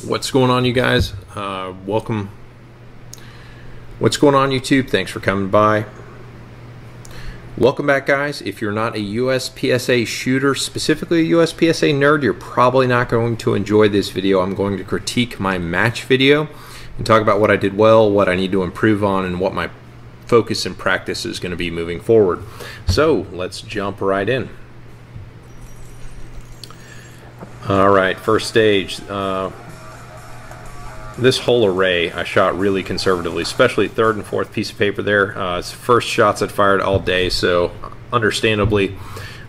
What's going on, you guys? Welcome. What's going on, YouTube? Thanks for coming by. Welcome back, guys. If you're not a USPSA shooter, specifically a USPSA nerd, you're probably not going to enjoy this video. I'm going to critique my match video and talk about what I did well, what I need to improve on, and what my focus and practice is going to be moving forward. So let's jump right in. All right, first stage. This whole array I shot really conservatively, especially third and fourth piece of paper there. It's the first shots I'd fired all day, so understandably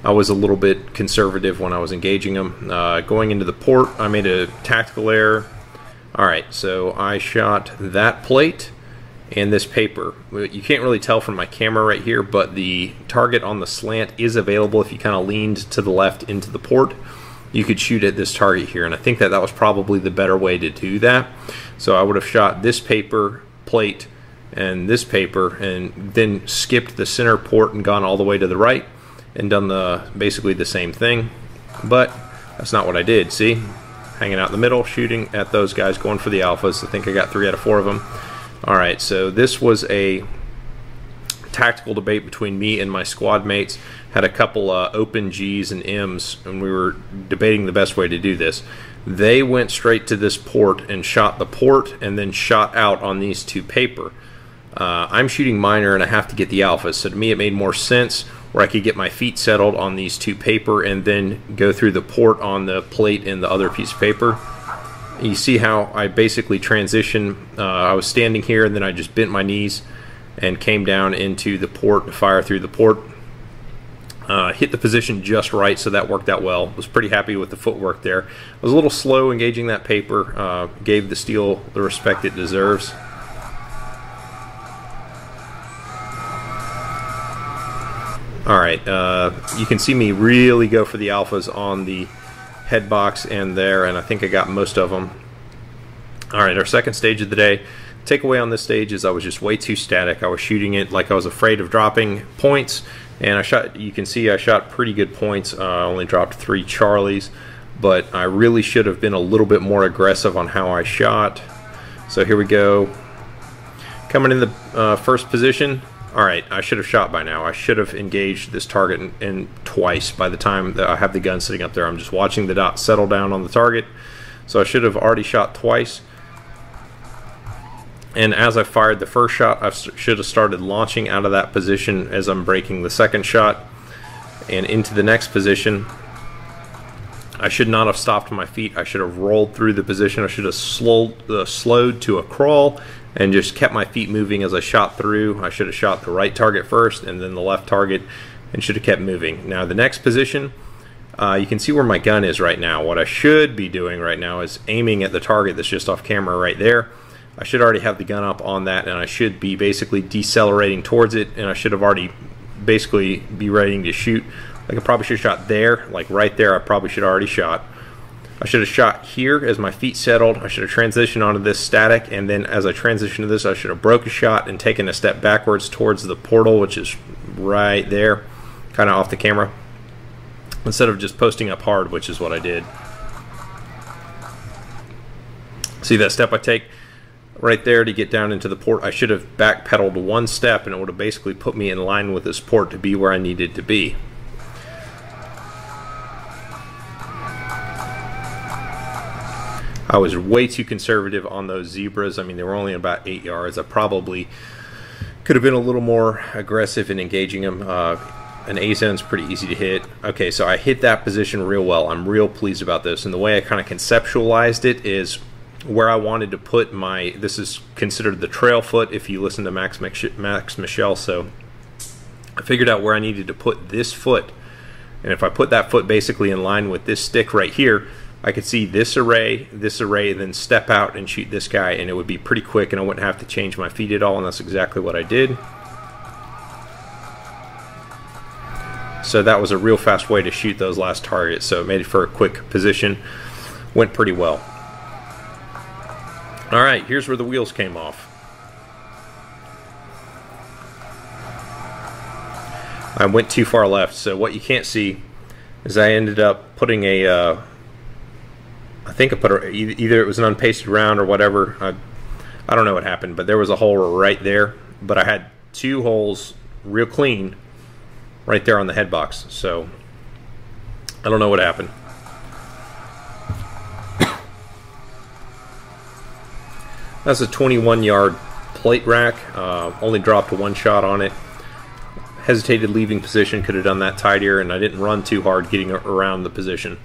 I was a little bit conservative when I was engaging them. Going into the port, I made a tactical error. Alright, so I shot that plate and this paper. You can't really tell from my camera right here, but the target on the slant is available if you kind of leaned to the left into the port. You could shoot at this target here, and I think that was probably the better way to do that. So I would have shot this paper plate and this paper and then skipped the center port and gone all the way to the right and done basically the same thing, but that's not what I did. See, hanging out in the middle, shooting at those guys, going for the alphas. I think I got 3 out of 4 of them. Alright, so this was a tactical debate between me and my squad mates. Had a couple open G's and M's, and we were debating the best way to do this. They went straight to this port and shot the port and then shot out on these two paper. I'm shooting minor and I have to get the alphas, so to me it made more sense where I could get my feet settled on these two paper and then go through the port on the plate and the other piece of paper. You see how I basically transitioned. I was standing here and then I just bent my knees and came down into the port to fire through the port. Hit the position just right, so that worked out well. Was pretty happy with the footwork there. I was a little slow engaging that paper. Gave the steel the respect it deserves. Alright, you can see me really go for the alphas on the head box and there, and I think I got most of them. Alright, our second stage of the day. Takeaway on this stage is I was just way too static. I was shooting it like I was afraid of dropping points, and I shot. You can see I shot pretty good points. I only dropped 3 Charlies, but I really should have been a little bit more aggressive on how I shot. So here we go. Coming in the first position. Alright, I should have shot by now. I should have engaged this target in twice by the time that I have the gun sitting up there. I'm just watching the dot settle down on the target. So I should have already shot twice. And as I fired the first shot, I should have started launching out of that position as I'm breaking the second shot and into the next position. I should not have stopped my feet. I should have rolled through the position. I should have slowed to a crawl and just kept my feet moving as I shot through. I should have shot the right target first and then the left target and should have kept moving. Now the next position, you can see where my gun is right now. What I should be doing right now is aiming at the target that's just off camera right there. I should already have the gun up on that, and I should be basically decelerating towards it, and I should have already basically be ready to shoot. Like I probably should have shot there, like right there I probably should have already shot. I should have shot here as my feet settled. I should have transitioned onto this static, and then as I transitioned to this I should have broke a shot and taken a step backwards towards the portal, which is right there, kind of off the camera, instead of just posting up hard, which is what I did. See that step I take? Right there to get down into the port. I should have backpedaled 1 step and it would have basically put me in line with this port to be where I needed to be. I was way too conservative on those zebras. I mean, they were only about 8 yards. I probably could have been a little more aggressive in engaging them. An A zone's pretty easy to hit. Okay, so I hit that position real well. I'm real pleased about this, and the way I kind of conceptualized it is where I wanted to put my, this is considered the trail foot if you listen to Max Michel, so I figured out where I needed to put this foot, and if I put that foot basically in line with this stick right here, I could see this array, then step out and shoot this guy, and it would be pretty quick and I wouldn't have to change my feet at all, and that's exactly what I did. So that was a real fast way to shoot those last targets, so it made it for a quick position. Went pretty well. Alright, here's where the wheels came off. I went too far left, so what you can't see is I ended up putting a I think I put either it was an unpasted round or whatever. I don't know what happened, but there was a hole right there. But I had 2 holes real clean right there on the head box. So I don't know what happened. That's a 21-yard plate rack. Only dropped 1 shot on it. Hesitated leaving position, could have done that tidier, and I didn't run too hard getting around the position.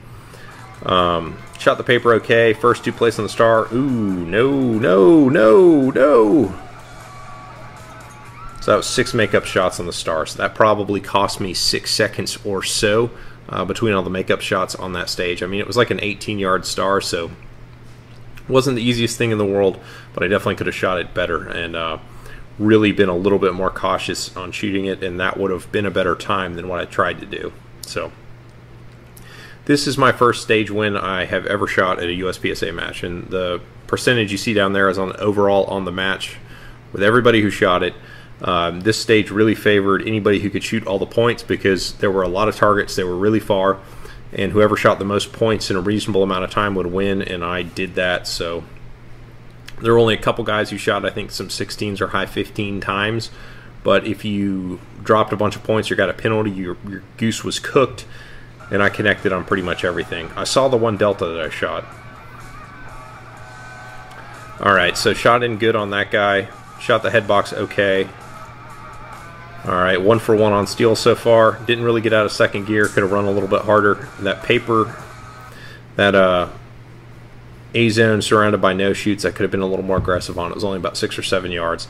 Shot the paper okay. First 2 places on the star. Ooh, no. So that was 6 makeup shots on the star. So that probably cost me 6 seconds or so between all the makeup shots on that stage. I mean, it was like an 18-yard star, so it wasn't the easiest thing in the world, but I definitely could have shot it better and really been a little bit more cautious on shooting it, and that would have been a better time than what I tried to do. So this is my first stage win I have ever shot at a USPSA match, and the percentage you see down there is on overall on the match with everybody who shot it. This stage really favored anybody who could shoot all the points because there were a lot of targets that were really far, and whoever shot the most points in a reasonable amount of time would win, and I did that. So there were only a couple guys who shot, I think, some 16s or high 15 times, but if you dropped a bunch of points or got a penalty, your goose was cooked, and I connected on pretty much everything. I saw the 1 delta that I shot. Alright, so shot in good on that guy. Shot the head box okay. Alright, 1 for 1 on steel so far. Didn't really get out of second gear. Could have run a little bit harder. That paper, that A-zone surrounded by no shoots, I could have been a little more aggressive on. It was only about 6 or 7 yards.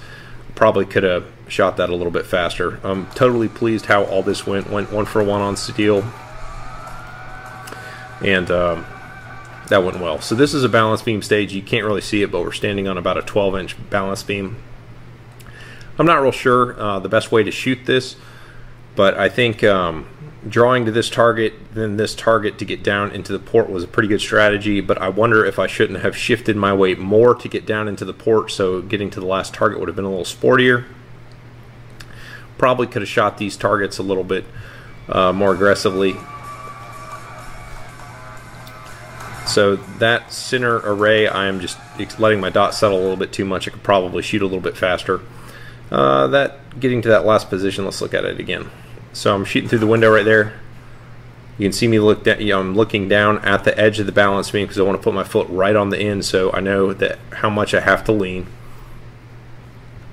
Probably could have shot that a little bit faster. I'm totally pleased how all this went. Went 1 for 1 on steel. And that went well. So this is a balance beam stage. You can't really see it, but we're standing on about a 12-inch balance beam. I'm not real sure the best way to shoot this, but I think drawing to this target, then this target to get down into the port was a pretty good strategy, but I wonder if I shouldn't have shifted my weight more to get down into the port, so getting to the last target would have been a little sportier. Probably could have shot these targets a little bit more aggressively. So that center array, I am just letting my dot settle a little bit too much. I could probably shoot a little bit faster. Getting to that last position, let's look at it again. So I'm shooting through the window right there. You can see me look down. I'm looking down at the edge of the balance beam because I want to put my foot right on the end, so I know that how much I have to lean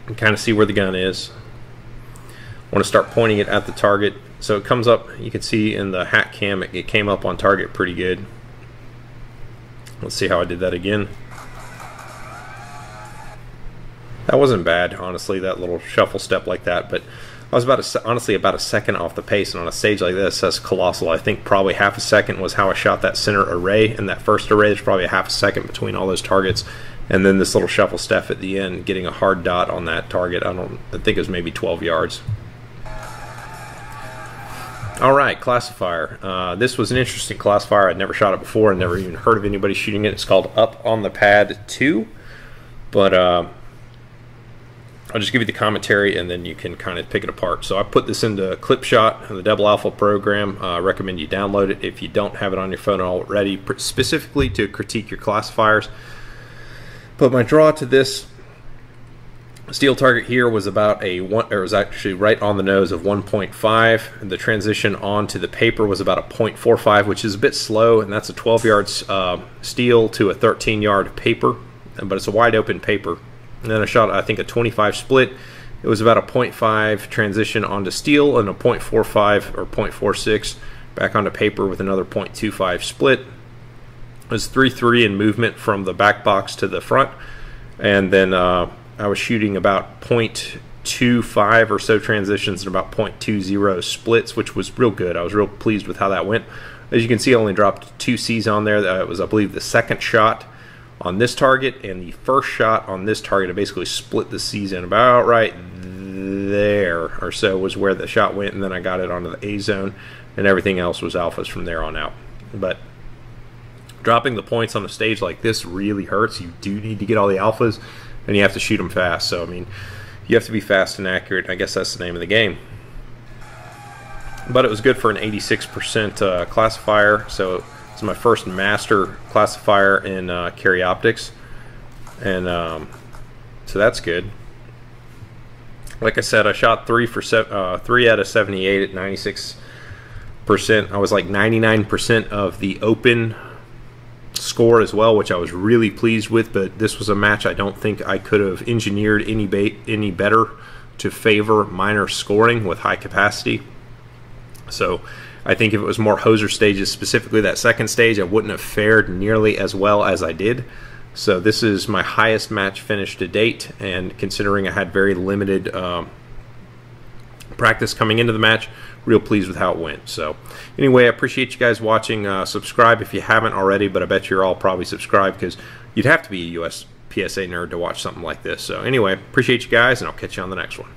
and kind of see where the gun is. I want to start pointing it at the target. So it comes up. You can see in the hat cam it came up on target pretty good. Let's see how I did that again. That wasn't bad, honestly, that little shuffle step like that, but I was honestly about a second off the pace, and on a stage like this, that's colossal. I think probably half a second was how I shot that center array. In that first array, there's probably a half a second between all those targets, and then this little shuffle step at the end, getting a hard dot on that target. I think it was maybe 12 yards. Alright, classifier. This was an interesting classifier. I'd never shot it before and never even heard of anybody shooting it. It's called Up on the Pad 2. But I'll just give you the commentary and then you can kind of pick it apart. So I put this into ClipShot, the Double Alpha program. I recommend you download it if you don't have it on your phone already, specifically to critique your classifiers. But my draw to this steel target here was about a one, or it was actually right on the nose of 1.5, and the transition onto the paper was about a 0.45, which is a bit slow, and that's a 12-yard steel to a 13-yard paper, but it's a wide open paper. And then I shot, I think, a 25 split. It was about a 0.5 transition onto steel and a 0.45 or 0.46 back onto paper with another 0.25 split. It was 3-3 in movement from the back box to the front, and then I was shooting about 0.25 or so transitions and about 0.20 splits, which was real good. I was real pleased with how that went. As you can see, I only dropped 2 C's on there. That was, I believe, the second shot on this target, and the first shot on this target. I basically split the C's in about right there or so was where the shot went, and then I got it onto the A zone, and everything else was alphas from there on out. But dropping the points on a stage like this really hurts. You do need to get all the alphas, and you have to shoot them fast. So, I mean, you have to be fast and accurate. I guess that's the name of the game. But it was good for an 86% classifier. So It's my first master classifier in carry optics, and so that's good. Like I said, I shot 3 out of 78 at 96%. I was like 99% of the open score as well, which I was really pleased with. But this was a match I don't think I could have engineered any better to favor minor scoring with high capacity. So I think if it was more hoser stages, specifically that second stage, I wouldn't have fared nearly as well as I did. So this is my highest match finish to date, and considering I had very limited practice coming into the match, real pleased with how it went. So anyway, I appreciate you guys watching. Subscribe if you haven't already, but I bet you're all probably subscribed because you'd have to be a USPSA nerd to watch something like this. So anyway, appreciate you guys, and I'll catch you on the next one.